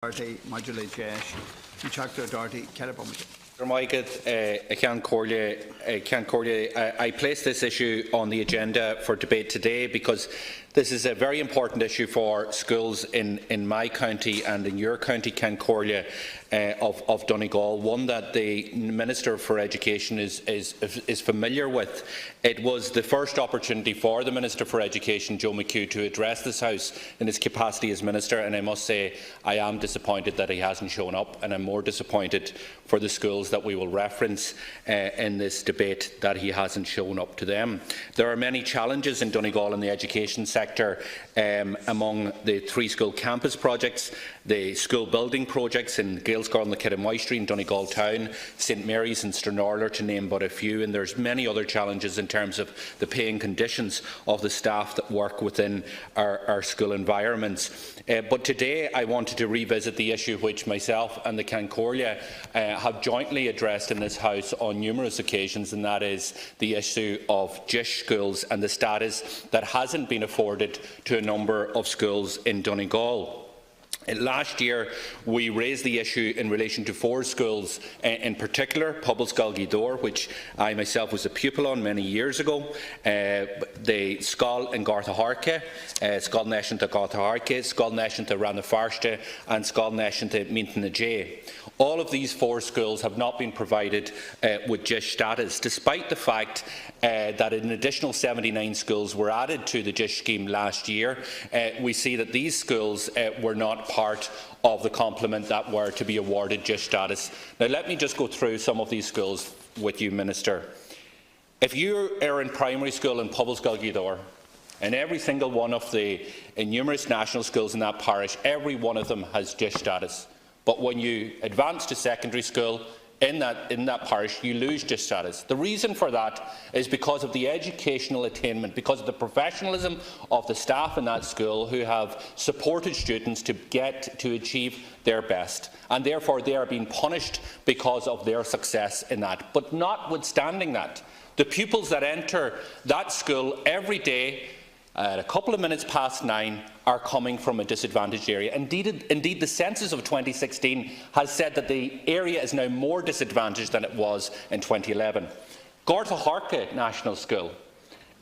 Doherty, modulate Jesh, Doherty, I place this issue on the agenda for debate today because this is a very important issue for schools in my county and in your county, Cancorlia, of Donegal, one that the Minister for Education is familiar with. It was the first opportunity for the Minister for Education, Joe McHugh, to address this House in his capacity as Minister, and I must say I am disappointed that he hasn't shown up, and I'm more disappointed for the schools that we will reference in this debate that he hasn't shown up to them. There are many challenges in Donegal in the education sector, among the 3 school campus projects, the school building projects in Gaelscoil and the Kiddamoy in Donegal Town, St Mary's and Stranorlar, to name but a few, and there's many other challenges in terms of the paying conditions of the staff that work within our school environments. But today I wanted to revisit the issue which myself and the Cancorlia have jointly addressed in this House on numerous occasions, and that is the issue of GISH schools and the status that hasn't been afforded to a number of schools in Donegal. Last year, we raised the issue in relation to 4 schools, in particular, Topical, which I myself was a pupil on many years ago, the Scoil in Garthaharke, Scoil Neshanta Garthaharke, Scoil Neshanta Rannafarste, and Scoil Neshanta Mintanaje. All of these 4 schools have not been provided with GISH status, despite the fact that an additional 79 schools were added to the GISH scheme last year. We see that these schools were not part of the complement that were to be awarded GISH status. Now, let me just go through some of these schools with you, Minister. If you are in primary school in Topical, and every single one of the numerous national schools in that parish, every one of them has GISH status. But when you advance to secondary school in that parish, you lose GISH status. The reason for that is because of the educational attainment, because of the professionalism of the staff in that school who have supported students to achieve their best, and therefore they are being punished because of their success in that. But notwithstanding that, the pupils that enter that school every day at a couple of minutes past 9 are coming from a disadvantaged area. Indeed, the census of 2016 has said that the area is now more disadvantaged than it was in 2011. Garthaharke National School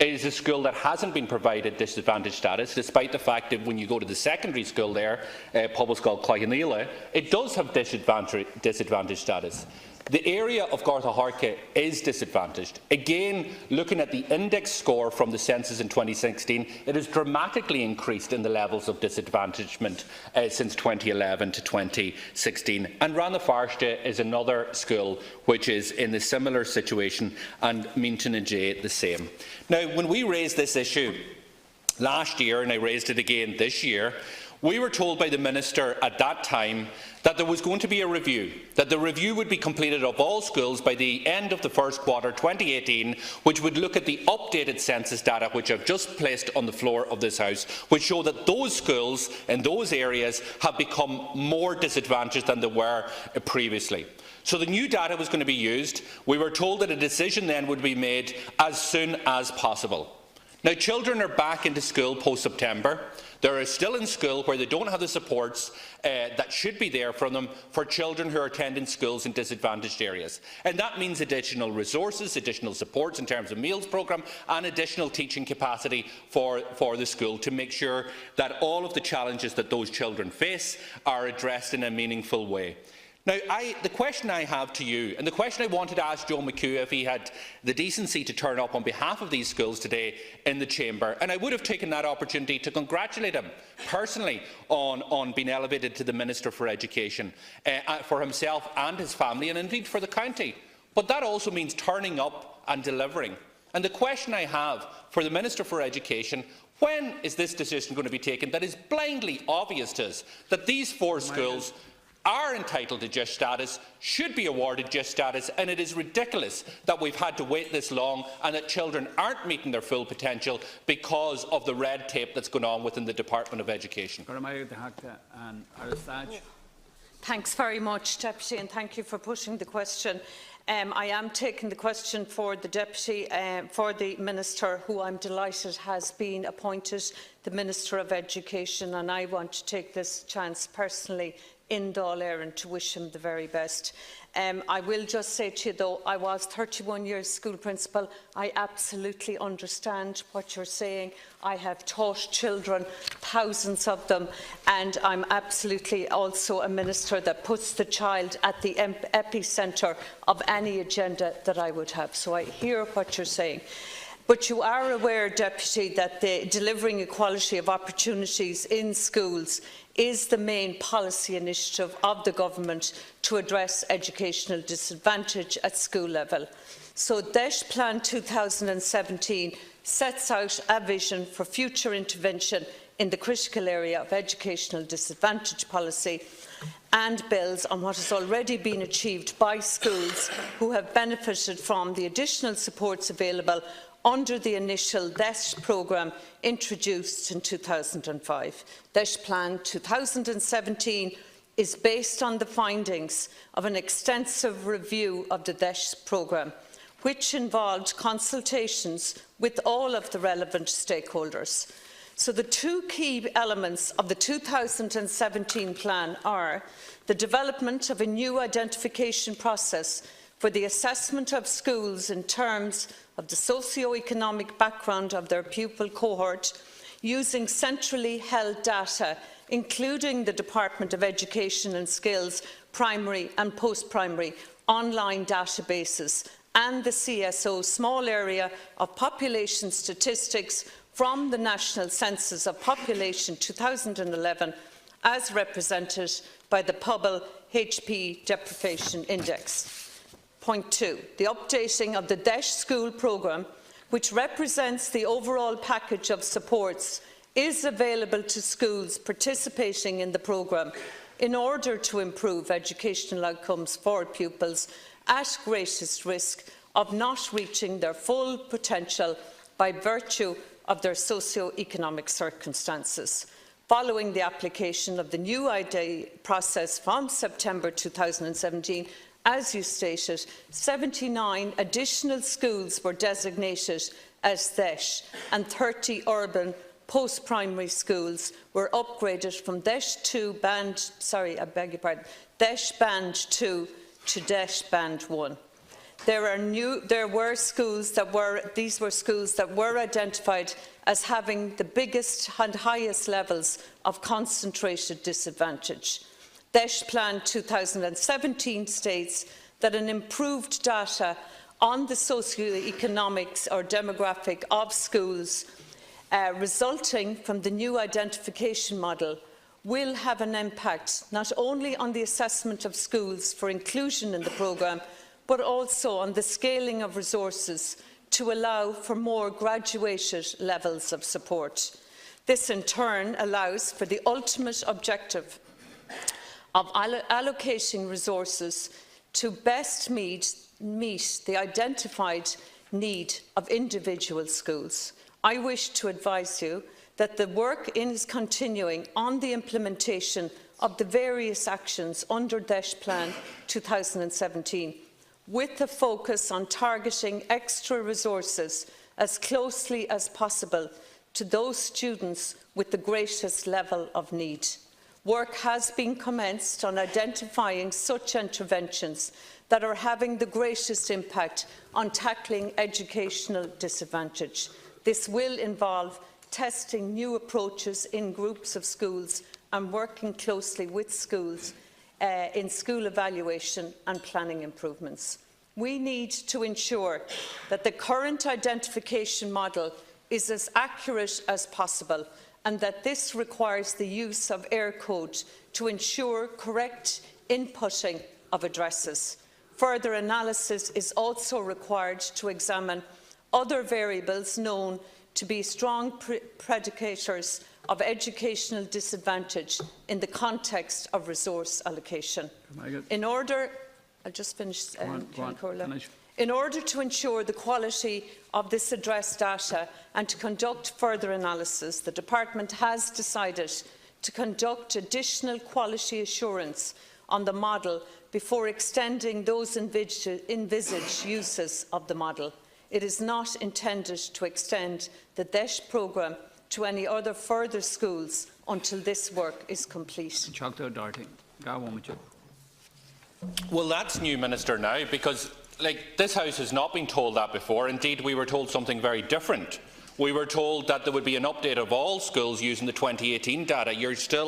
is a school that hasn't been provided disadvantaged status, despite the fact that when you go to the secondary school there, Topical Cloyganila, it does have disadvantaged status. The area of Garthaharke is disadvantaged. Again, looking at the index score from the census in 2016, it has dramatically increased in the levels of disadvantagement since 2011 to 2016. And Rannafarste is another school which is in a similar situation, and Mintanaje the same. Now, when we raised this issue last year, and I raised it again this year, we were told by the Minister at that time that there was going to be a review, that the review would be completed of all schools by the end of the first quarter 2018, which would look at the updated census data which I've just placed on the floor of this House, which show that those schools in those areas have become more disadvantaged than they were previously. So the new data was going to be used. We were told that a decision then would be made as soon as possible. Now, children are back into school post-September. They are still in school where they don't have the supports that should be there for them for children who are attending schools in disadvantaged areas. And that means additional resources, additional supports in terms of meals programme, and additional teaching capacity for the school to make sure that all of the challenges that those children face are addressed in a meaningful way. Now, the question I have to you, and the question I wanted to ask Joe McHugh if he had the decency to turn up on behalf of these schools today in the chamber, and I would have taken that opportunity to congratulate him personally on being elevated to the Minister for Education, for himself and his family, and indeed for the county. But that also means turning up and delivering. And the question I have for the Minister for Education: when is this decision going to be taken that is blindly obvious to us that these 4 schools are entitled to GISH status, should be awarded GISH status, and it is ridiculous that we've had to wait this long and that children aren't meeting their full potential because of the red tape that's going on within the Department of Education? Thanks very much, Deputy, and thank you for pushing the question. I am taking the question for the Deputy, for the Minister, who I'm delighted has been appointed the Minister of Education, and I want to take this chance personally in Dáil Éireann to wish him the very best. I will just say to you though, I was 31 years school principal. I absolutely understand what you're saying. I have taught children, thousands of them, and I'm absolutely also a minister that puts the child at the epicentre of any agenda that I would have. So I hear what you're saying. But you are aware, Deputy, that delivering equality of opportunities in schools is the main policy initiative of the Government to address educational disadvantage at school level. So DEIS Plan 2017 sets out a vision for future intervention in the critical area of educational disadvantage policy and builds on what has already been achieved by schools who have benefited from the additional supports available under the initial DEIS programme introduced in 2005. DEIS Plan 2017 is based on the findings of an extensive review of the DEIS programme, which involved consultations with all of the relevant stakeholders. So the two key elements of the 2017 plan are the development of a new identification process for the assessment of schools in terms of the socio-economic background of their pupil cohort, using centrally held data, including the Department of Education and Skills, primary and post-primary online databases, and the CSO small area of population statistics from the National Census of Population 2011, as represented by the Pobl HP Deprivation Index. Point 2. The updating of the DEIS school programme, which represents the overall package of supports, is available to schools participating in the programme in order to improve educational outcomes for pupils at greatest risk of not reaching their full potential by virtue of their socio-economic circumstances. Following the application of the new ID process from September 2017, as you stated, 79 additional schools were designated as DEIS, and 30 urban post-primary schools were upgraded from DEIS Band 2 to DEIS Band 1. There were schools that were identified as having the biggest and highest levels of concentrated disadvantage. DEIS Plan 2017 states that an improved data on the socio-economics or demographic of schools resulting from the new identification model will have an impact not only on the assessment of schools for inclusion in the programme, but also on the scaling of resources to allow for more graduated levels of support. This in turn allows for the ultimate objective of allocating resources to best meet the identified need of individual schools. I wish to advise you that the work is continuing on the implementation of the various actions under DEIS Plan 2017, with the focus on targeting extra resources as closely as possible to those students with the greatest level of need. Work has been commenced on identifying such interventions that are having the greatest impact on tackling educational disadvantage. This will involve testing new approaches in groups of schools and working closely with schools in school evaluation and planning improvements. We need to ensure that the current identification model is as accurate as possible, and that this requires the use of air code to ensure correct inputting of addresses. Further analysis is also required to examine other variables known to be strong predicators of educational disadvantage in the context of resource allocation. In order, I'll just finish, In order to ensure the quality of this address data and to conduct further analysis, the Department has decided to conduct additional quality assurance on the model before extending those envisaged uses of the model. It is not intended to extend the DEIS programme to any other further schools until this work is complete. Dáil Éireann. Well, that's new, Minister, now, because this House has not been told that before. Indeed, we were told something very different. We were told that there would be an update of all schools using the 2018 data,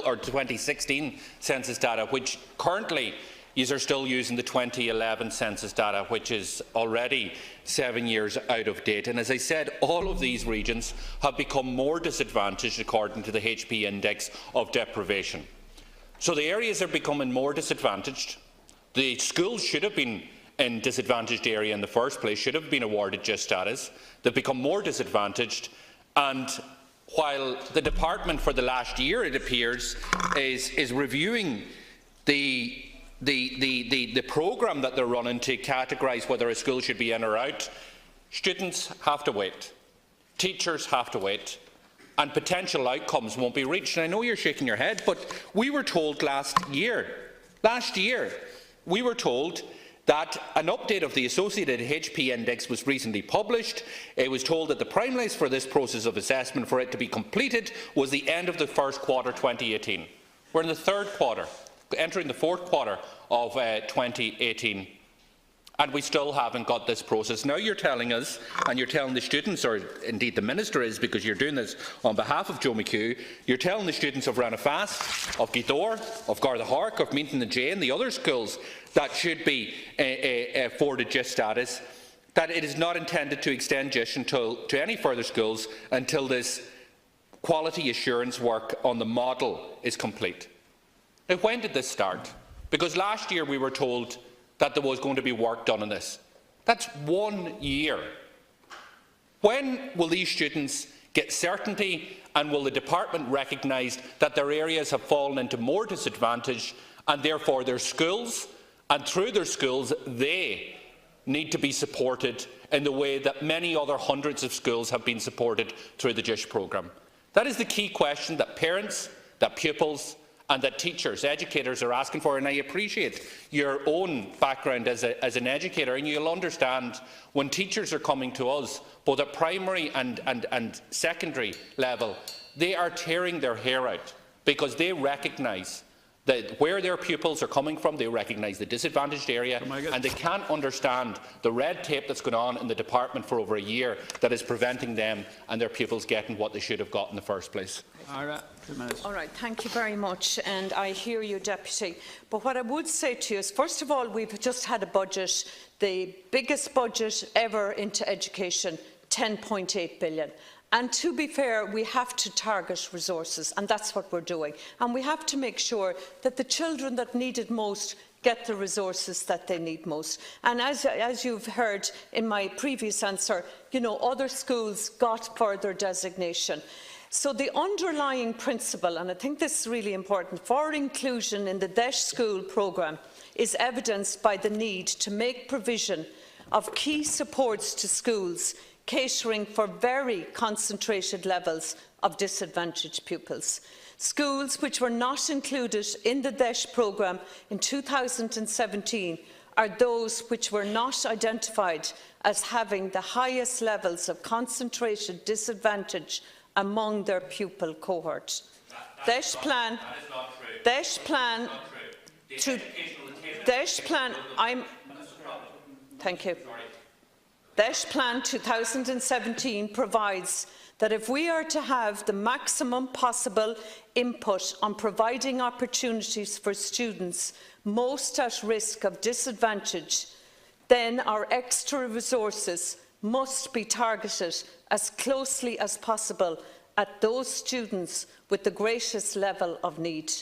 or 2016 census data, which currently you are still using the 2011 census data, which is already 7 years out of date. And as I said, all of these regions have become more disadvantaged according to the HP index of deprivation. So the areas are becoming more disadvantaged. The schools should have been in disadvantaged area in the first place, should have been awarded just status. They've become more disadvantaged, and while the department for the last year, it appears, is reviewing the programme that they're running to categorise whether a school should be in or out, students have to wait, teachers have to wait, and potential outcomes won't be reached. And I know you're shaking your head, but we were told last year, we were told that an update of the associated HP index was recently published. It was told that the timelines for this process of assessment for it to be completed was the end of the first quarter 2018. We're in the third quarter, entering the fourth quarter of 2018, and we still haven't got this process. Now you're telling us, and you're telling the students, or indeed the Minister is, because you're doing this on behalf of Joe McHugh, you're telling the students of Ranafast, of Gweedore, of Garda Hark, of Meaton and Jay and the other schools that should be afforded GIST status, that it is not intended to extend GIST to any further schools until this quality assurance work on the model is complete. Now, when did this start? Because last year we were told that there was going to be work done on this. That's 1 year. When will these students get certainty, and will the department recognise that their areas have fallen into more disadvantage, and therefore their schools, and through their schools, they need to be supported in the way that many other hundreds of schools have been supported through the GIST programme? That is the key question that parents, that pupils and that teachers, educators are asking for. And I appreciate your own background as an educator, and you'll understand when teachers are coming to us, both at primary and secondary level, they are tearing their hair out because they recognise that where their pupils are coming from, they recognise the disadvantaged area, and they can't understand the red tape that's gone on in the department for over a year that is preventing them and their pupils getting what they should have got in the first place. All right, thank you very much, and I hear you, Deputy. But what I would say to you is, first of all, we've just had a budget, the biggest budget ever into education, 10.8 billion. And to be fair, we have to target resources, and that's what we're doing. And we have to make sure that the children that need it most get the resources that they need most. And as you've heard in my previous answer, other schools got further designation. So the underlying principle, and I think this is really important, for inclusion in the DEIS school programme is evidenced by the need to make provision of key supports to schools catering for very concentrated levels of disadvantaged pupils. Schools which were not included in the DEIS programme in 2017 are those which were not identified as having the highest levels of concentrated disadvantage among their pupil cohort. DEIS plan, thank you. DEIS Plan 2017 provides that if we are to have the maximum possible input on providing opportunities for students most at risk of disadvantage, then our extra resources must be targeted as closely as possible at those students with the greatest level of need.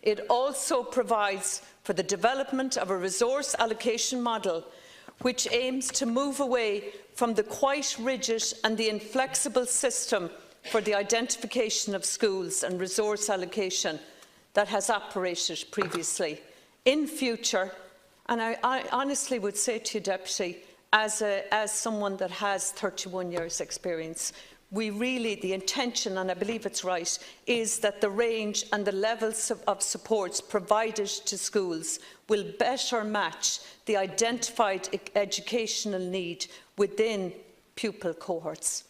It also provides for the development of a resource allocation model which aims to move away from the quite rigid and the inflexible system for the identification of schools and resource allocation that has operated previously. In future, and I honestly would say to you, Deputy, as someone that has 31 years' experience, the intention, and I believe it's right, is that the range and the levels of supports provided to schools will better match the identified educational need within pupil cohorts.